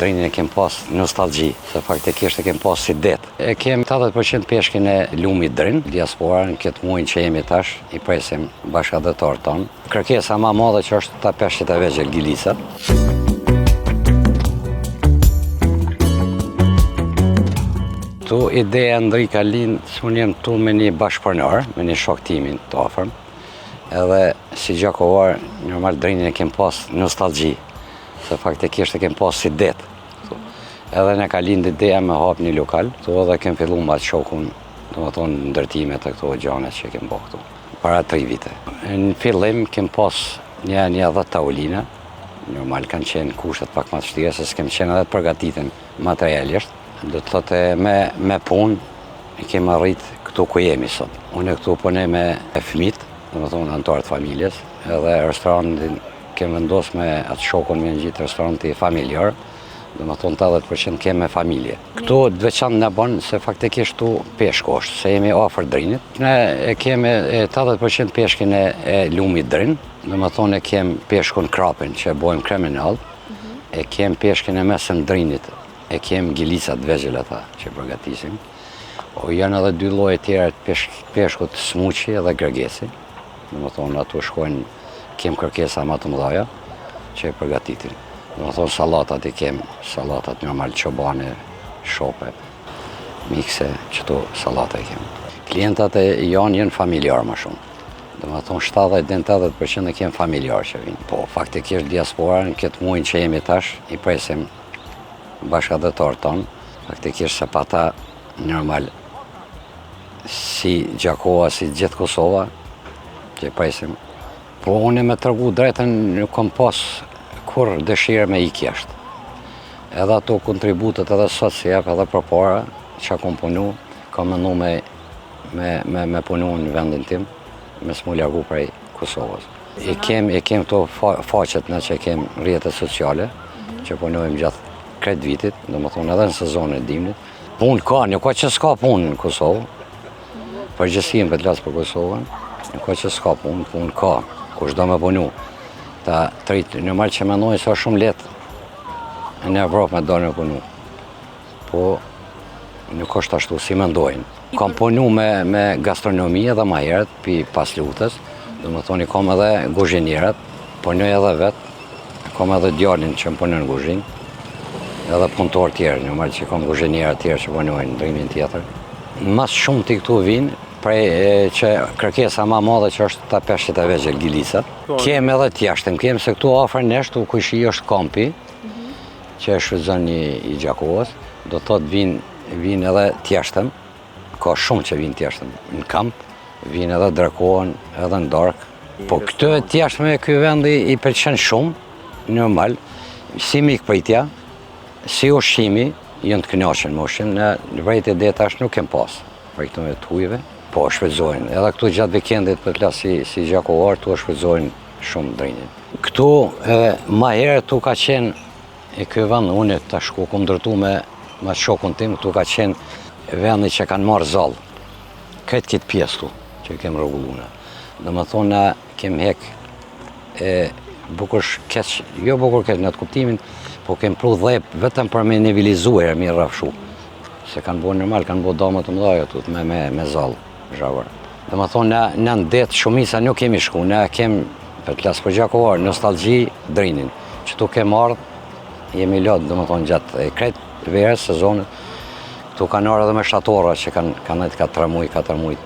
Drinin e kem pas nostalgji, se faktikisht e kem pas si det. E kem 80% peshkin e lumit Drin, diaspora në këtë muajin që jemi tash, i presim bashkëdhetar tonë. Kërkesa më e madhe që është ta peshqit e vegjël Gilica. Tu ideja ndri ka lind, unë jem tu me një bashkëpunëtor, me një shok timin të afërm. Edhe si gjakovar, normal Drinin e kem pas nostalgji, se faktikisht e kem pas si det. Edhe ne ka lind ideja me hap një lokal, tu edhe kem fillu me atë shokun, domethënë ndërtimet e këto gjana që kem bërë këtu, para 3 vite. Në fillim kem pas një 10 tavolina, normal kanë qenë kushtet pak më të vështira, se s'kem qenë edhe të përgatitën materialisht. Do të thotë me punë i kem arrit këtu ku jemi sot. Unë këtu punoj me fëmijët, domethënë anëtarët e familjes, edhe restorantin kem vendos me atë shokun me gjithë restoranti familjar, domethënë 80% kem me familje. Këtu të veçantë na bën se faktikisht këtu peshku është, se jemi afër Drinit. Ne e kemi 80% peshkin e lumit Drin, domethënë e kem peshkun krapin që e bojmë kriminal, e kem peshkin e mesëm Drinit, e kem Gilicat vegjël ata që përgatisim. Janë edhe 2 lloje tjera të peshkut, smuqi edhe gërgesi. Domethënë ato shkojnë, kem kërkesa më të mëdha që e përgatitin. Domethënë sallatat i kem, sallatat normal çobane, shope, mikse, çto sallata i kem. Klientat janë familjar më shumë. Domethënë 70-80% e kem familjar që vinë. Po faktikisht diaspora në këtë muajin që jemi tash, i presim bashkëdhetar tonë, faktikisht se pa ta normal si Gjakova, si gjithë Kosova, që i presim. Po unë me tregu drejtën nuk kam pas kur dëshirë me iki jashtë. Edhe ato kontributet edhe sot si jep edhe përpara që kam punu, kam mendu me punu në vendin tim, me s'mu largu prej Kosovës. I kem këto faqet në që kem rrjetet sociale, që punojmë gjatë kretë vitit, do më thonë edhe në sezonën e dimnit. Punë ka, nuk ka që s'ka punë në Kosovë, përgjësim për të lasë për Kosovën, nuk ka që s'ka punë, punë ka, kush do me punu. Ta normal që mendoj se është shumë letë në Evropë me do me punu, po nuk është ashtu si mendojnë. Kam punu me gastronomi edhe ma herët, pi pas lutës, do më thonë i kam edhe guzhinierat, punoj edhe vetë, kam edhe djalin që më punon në guzhinë, edhe punëtor tjerë, normal që kam guzhiniera tjerë që punojnë në Drinin tjetër. Mas shumë ti këtu vinë, prej që kërkesa më e madhe që është ta peshqit e vegjël Gilica. Kem edhe t'jashtëm, kem se këtu afër nesh, tu kush i është kampi, që është shfrytëzon i Gjakovës, do thotë vinë edhe t'jashtëm, ka shumë që vinë t'jashtëm në kamp, vinë edhe drakohen, edhe në dark. Po këtë t'jashtëm e ky vendi i pëlqen shumë, normal, si mikpritja, si ushqimi, jënë të kënaqur me ushqim, në vërejtë e tash nuk kem pas, për këto me të hujve, po shfrytëzojnë. Edhe këtu gjatë vikendit për të lasë si gjakovar, tu shfrytëzojnë shumë Drinin. Këtu, ma herë, tu ka qenë, e ky vend, unë tash ku kom ndërtu me shokun tim, këtu ka qenë vendi që kanë marrë zallë. Këtë këtë pjesë tu, që kem rregulluna. Dhe më thonë, na kem hek bukur keq, jo bukur keq në të kuptimin, po kem pru dhep vetëm për me nivelizuar mi rrafshu. Se kanë bo normal, kanë bo damë të mëdhaja tut me zallë, zhavër. Dhe më thonë, në ndet shumisa nuk kemi shku, ne kem, për të lasë për Gjakovar, nostalgji Drinin. Që tu kem ardhë, jemi lotë, dhe më thonë, gjatë kretë verës, sezonët, tu kanë ardhë edhe me shatora që kanë edhe 4 muj, 4 muj